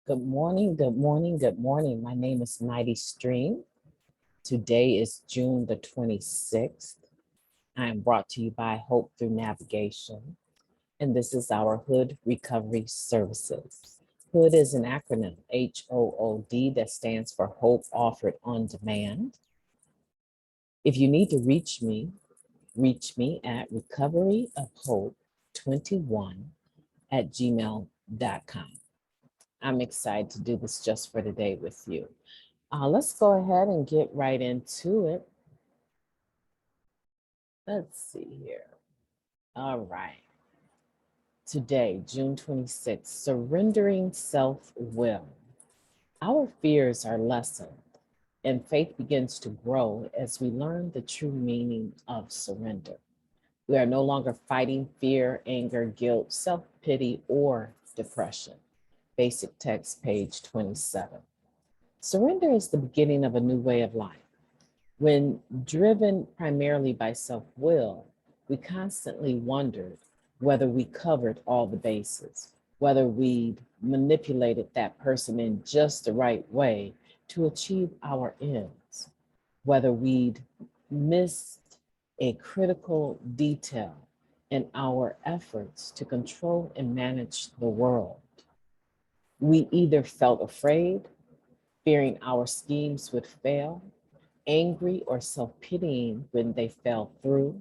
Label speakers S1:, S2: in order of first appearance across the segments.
S1: Good morning, good morning, good morning. My name is MightyStream. Today is June the 26th. I am brought to you by Hope Through Navigation, and this is our H.O.O.D Recovery Services. H.O.O.D is an acronym, H-O-O-D, that stands for Hope Offered on Demand. If you need to reach me at recoveryofhope21@gmail.com. I'm excited to do this just for today with you. Let's go ahead and get right into it. Let's see here. All right. Today, June 26th, surrendering self-will. Our fears are lessened and faith begins to grow as we learn the true meaning of surrender. We are no longer fighting fear, anger, guilt, self-pity, or depression. Basic text, page 27. Surrender is the beginning of a new way of life. When driven primarily by self-will, we constantly wondered whether we covered all the bases, whether we'd manipulated that person in just the right way to achieve our ends, whether we'd missed a critical detail in our efforts to control and manage the world. We either felt afraid, fearing our schemes would fail, angry or self-pitying when they fell through,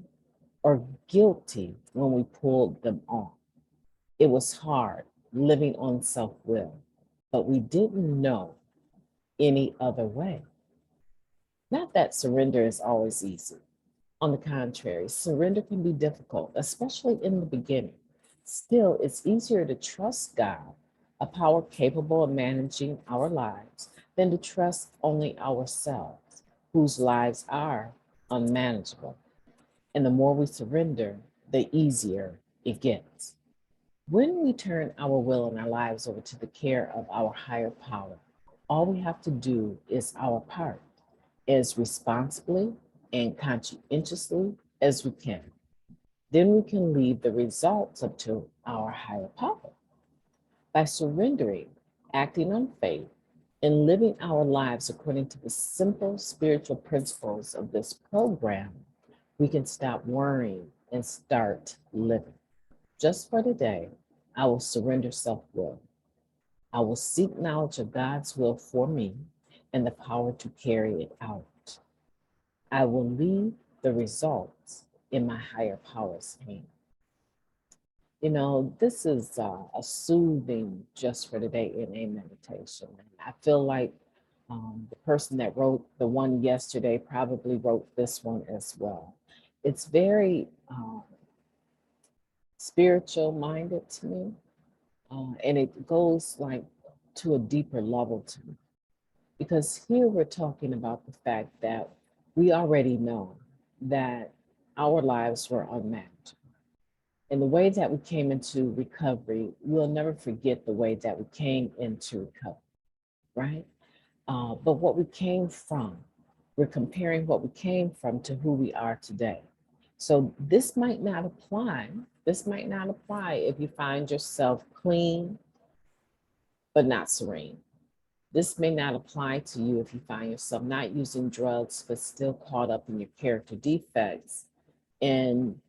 S1: or guilty when we pulled them off. It was hard living on self-will, but we didn't know any other way. Not that surrender is always easy. On the contrary, surrender can be difficult, especially in the beginning. Still, it's easier to trust God, a power capable of managing our lives, than to trust only ourselves, whose lives are unmanageable. And the more we surrender, the easier it gets. When we turn our will and our lives over to the care of our higher power, all we have to do is our part as responsibly and conscientiously as we can. Then we can leave the results up to our higher power. By surrendering, acting on faith, and living our lives according to the simple spiritual principles of this program, we can stop worrying and start living. Just for today, I will surrender self-will. I will seek knowledge of God's will for me and the power to carry it out. I will leave the results in my higher power's hand. You know, this is a soothing just for today in a meditation. And I feel like the person that wrote the one yesterday probably wrote this one as well. It's very spiritual minded to me, and it goes like to a deeper level to me. Because here we're talking about the fact that we already know that our lives were unmatched. And the way that we came into recovery, we'll never forget the way that we came into recovery, right? But what we came from, we're comparing what we came from to who we are today. So this might not apply. This might not apply if you find yourself clean, but not serene. This may not apply to you if you find yourself not using drugs, but still caught up in your character defects and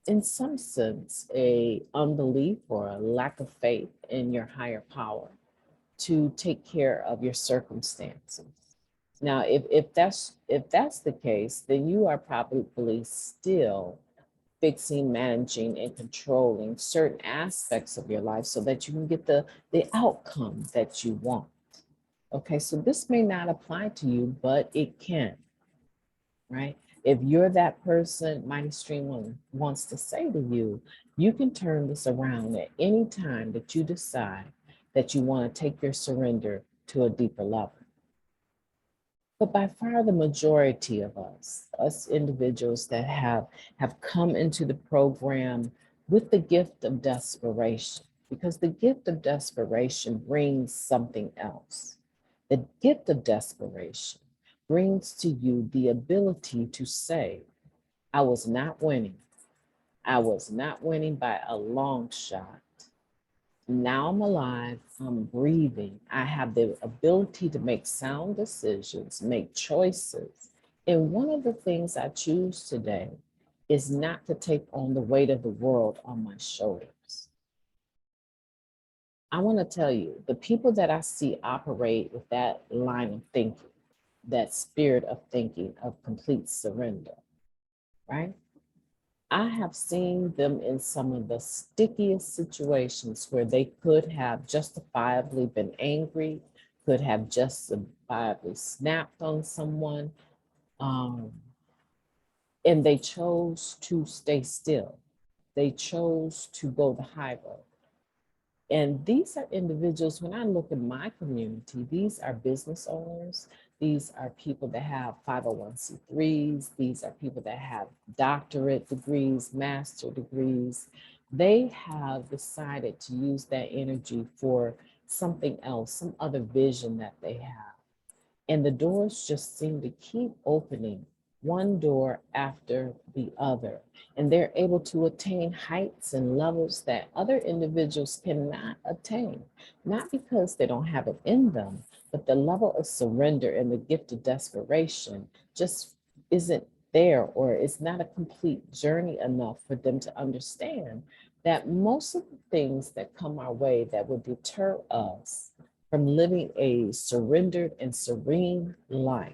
S1: in some sense, a unbelief or a lack of faith in your higher power to take care of your circumstances. Now, if that's the case, then you are probably still fixing, managing, and controlling certain aspects of your life so that you can get the outcome that you want. Okay, so this may not apply to you, but it can, right? If you're that person, MightyStream wants to say to you, you can turn this around at any time that you decide that you want to take your surrender to a deeper level. But by far the majority of us individuals that have come into the program with the gift of desperation, because the gift of desperation brings something else. The gift of desperation brings to you the ability to say, I was not winning. I was not winning by a long shot. Now I'm alive, I'm breathing. I have the ability to make sound decisions, make choices. And one of the things I choose today is not to take on the weight of the world on my shoulders. I want to tell you, the people that I see operate with that line of thinking, that spirit of thinking of complete surrender, right? I have seen them in some of the stickiest situations where they could have justifiably been angry, could have justifiably snapped on someone, um, and they chose to stay still. They chose to go the high road. And these are individuals, when I look at my community, these are business owners. These are people that have 501c3s. These are people that have doctorate degrees, master degrees. They have decided to use that energy for something else, some other vision that they have. And the doors just seem to keep opening, one door after the other. And they're able to attain heights and levels that other individuals cannot attain, not because they don't have it in them, but the level of surrender and the gift of desperation just isn't there, or it's not a complete journey enough for them to understand that most of the things that come our way that would deter us from living a surrendered and serene life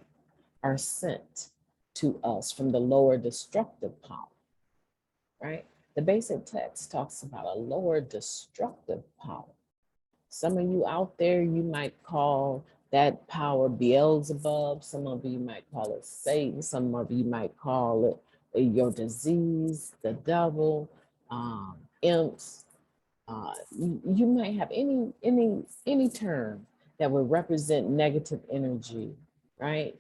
S1: are sent to us from the lower destructive power, right? The basic text talks about a lower destructive power. Some of you out there, you might call that power Beelzebub. Some of you might call it Satan. Some of you might call it your disease, the devil, imps. You might have any term that would represent negative energy, right?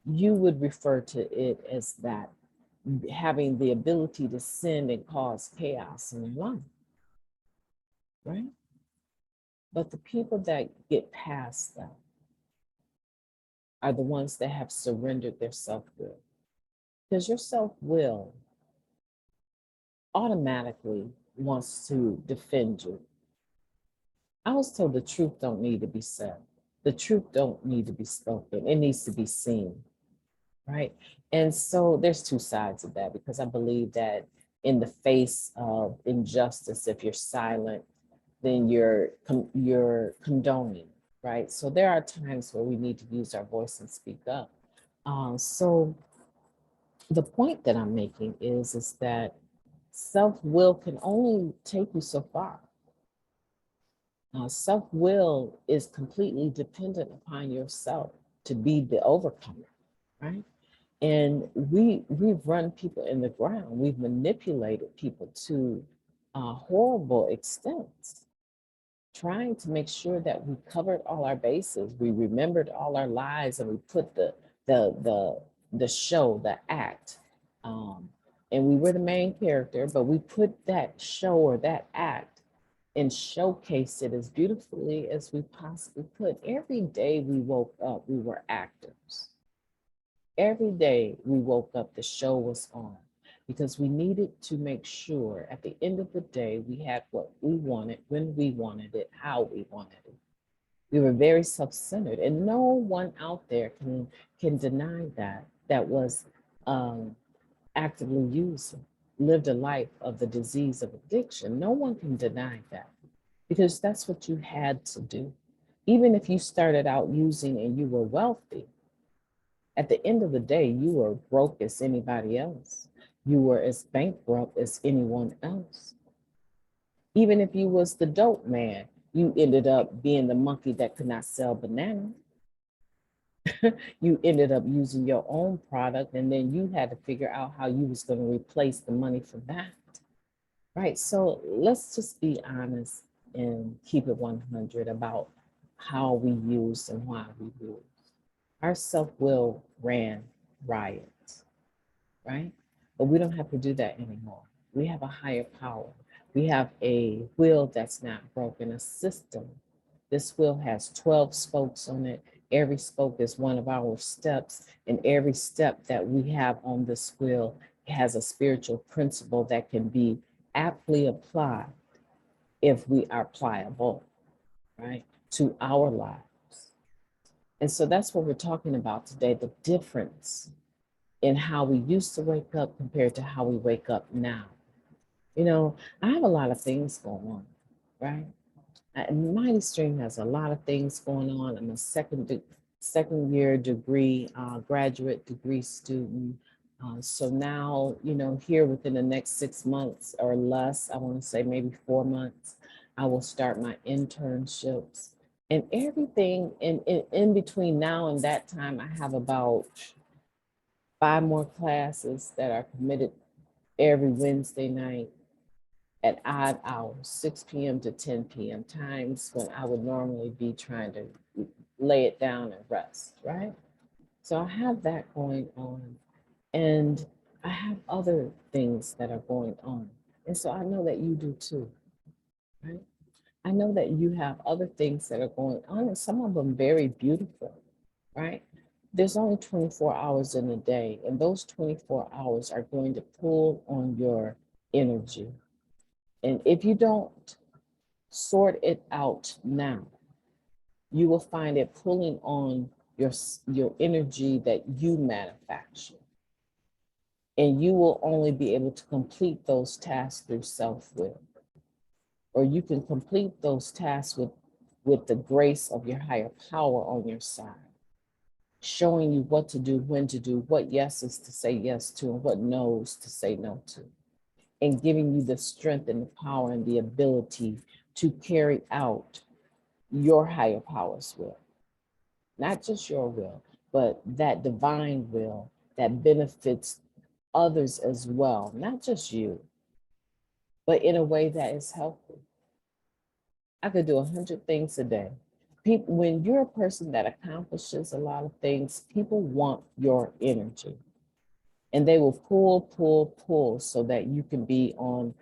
S1: You would refer to it as that, having the ability to sin and cause chaos in your life, right? But the people that get past that are the ones that have surrendered their self-will. Because your self-will automatically wants to defend you. I was told the truth don't need to be said. The truth don't need to be spoken. It needs to be seen, right? And so there's two sides of that, because I believe that in the face of injustice, if you're silent, then you're condoning, right? So there are times where we need to use our voice and speak up. So the point that I'm making is that self-will can only take you so far. Self-will is completely dependent upon yourself to be the overcomer, right? And we've run people in the ground. We've manipulated people to horrible extents, trying to make sure that we covered all our bases. We remembered all our lives, and we put the show, the act, and we were the main character, but we put that show or that act and showcased it as beautifully as we possibly could. Every day we woke up, we were actors. Every day we woke up, the show was on, because we needed to make sure at the end of the day we had what we wanted, when we wanted it, how we wanted it. We were very self-centered, and no one out there can deny that was actively using, lived a life of the disease of addiction. No one can deny that, because that's what you had to do. Even if you started out using and you were wealthy, at the end of the day, you were broke as anybody else. You were as bankrupt as anyone else. Even if you was the dope man, you ended up being the monkey that could not sell bananas. You ended up using your own product, and then you had to figure out how you was going to replace the money for that. Right? So let's just be honest and keep it 100 about how we use and why we use. Our self-will ran riot, right? But we don't have to do that anymore. We have a higher power. We have a wheel that's not broken, a system. This wheel has 12 spokes on it. Every spoke is one of our steps, and every step that we have on this wheel has a spiritual principle that can be aptly applied if we are pliable, right, to our lives. And so that's what we're talking about today, the difference in how we used to wake up compared to how we wake up now. You know, I have a lot of things going on, right? MightyStream has a lot of things going on. I'm a second year degree, graduate degree student. So now, you know, here within the next 6 months or less, I want to say maybe 4 months, I will start my internships. And everything in between now and that time, I have about 5 more classes that are committed every Wednesday night at odd hours, 6 p.m. to 10 p.m., times when I would normally be trying to lay it down and rest, right? So I have that going on. And I have other things that are going on. And so I know that you do too, right? I know that you have other things that are going on, and some of them very beautiful, right? There's only 24 hours in a day, and those 24 hours are going to pull on your energy. And if you don't sort it out now, you will find it pulling on your energy that you manufacture. And you will only be able to complete those tasks through self-will. Or you can complete those tasks with the grace of your higher power on your side, showing you what to do, when to do, what yeses to say yes to, and what no's to say no to, and giving you the strength and the power and the ability to carry out your higher power's will. Not just your will, but that divine will that benefits others as well, not just you, but in a way that is healthy. I could do 100 things a day. People, when you're a person that accomplishes a lot of things, people want your energy, and they will pull, pull, pull, so that you can be on,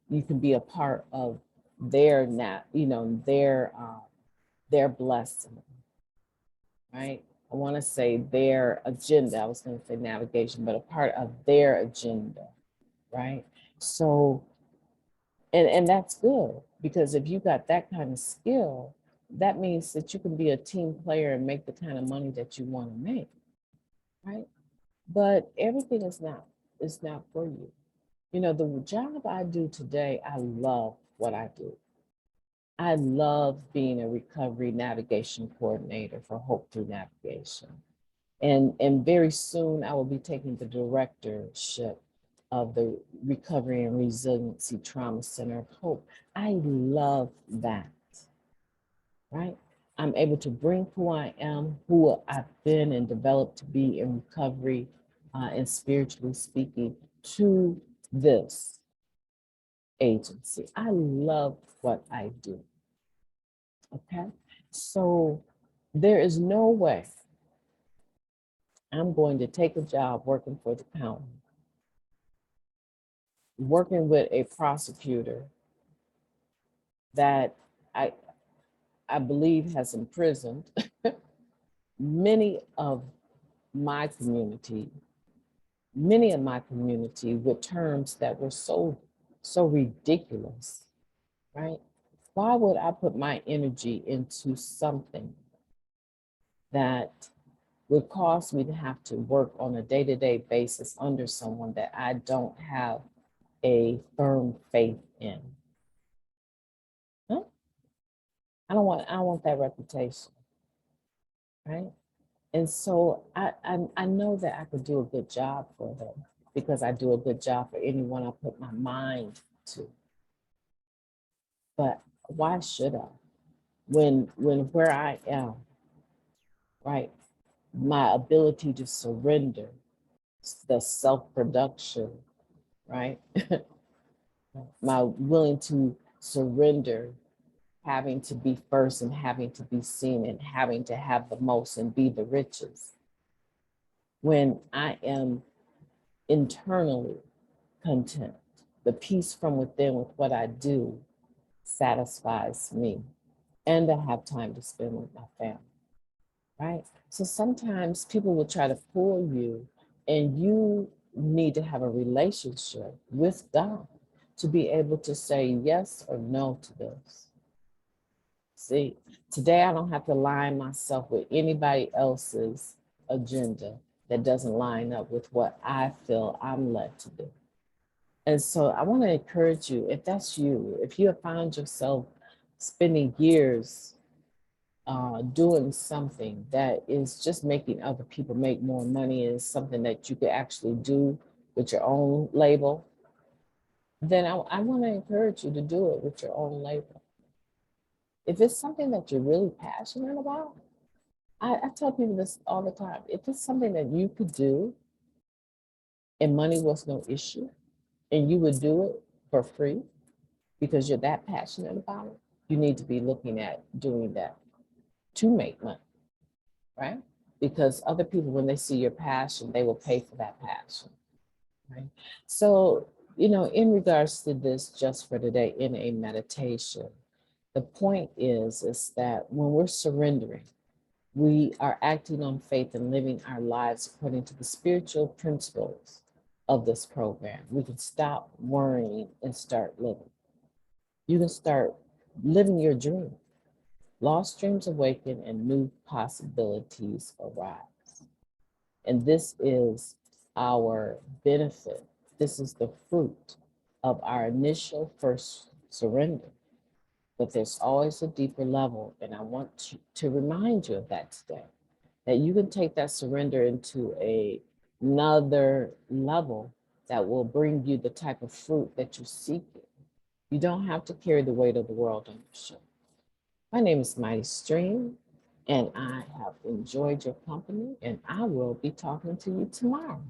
S1: you can be a part of their their blessing, right? I want to say their agenda. I was going to say navigation, but a part of their agenda, right? So, and that's good, because if you got that kind of skill, that means that you can be a team player and make the kind of money that you want to make, right? But everything is not for you. You know, the job I do today, I love what I do. I love being a recovery navigation coordinator for Hope Through Navigation. And very soon I will be taking the directorship of the Recovery and Resiliency Trauma Center of Hope. I love that, right? I'm able to bring who I am, who I've been and developed to be in recovery and spiritually speaking, to this agency. I love what I do, okay? So there is no way I'm going to take a job working for the county, working with a prosecutor that I, I believe has imprisoned many of my community, many of my community with terms that were so ridiculous, right? Why would I put my energy into something that would cause me to have to work on a day-to-day basis under someone that I don't have a firm faith in? Huh? I don't want that reputation, right? And so I know that I could do a good job for them, because I do a good job for anyone I put my mind to. But why should I? When where I am, right? My ability to surrender, the self-production, right? My willing to surrender, having to be first and having to be seen and having to have the most and be the richest. When I am internally content, the peace from within with what I do satisfies me. And I have time to spend with my family, right? So sometimes people will try to pull you, and you need to have a relationship with God to be able to say yes or no to this. See, today I don't have to line myself with anybody else's agenda that doesn't line up with what I feel I'm led to do. And so I want to encourage you, if that's you, if you have found yourself spending years doing something that is just making other people make more money, is something that you could actually do with your own label, then I want to encourage you to do it with your own label. If it's something that you're really passionate about, I tell people this all the time. If it's something that you could do and money was no issue, and you would do it for free because you're that passionate about it, you need to be looking at doing that to make money, right? Because other people, when they see your passion, they will pay for that passion, right? So, in regards to this, just for today, in a meditation, the point is that when we're surrendering, we are acting on faith and living our lives according to the spiritual principles of this program. We can stop worrying and start living. You can start living your dream. Lost dreams awaken and new possibilities arise. And this is our benefit. This is the fruit of our initial first surrender. But there's always a deeper level. And I want to remind you of that today, that you can take that surrender into another level that will bring you the type of fruit that you're seeking. You don't have to carry the weight of the world on your shoulders. My name is MightyStream, and I have enjoyed your company, and I will be talking to you tomorrow.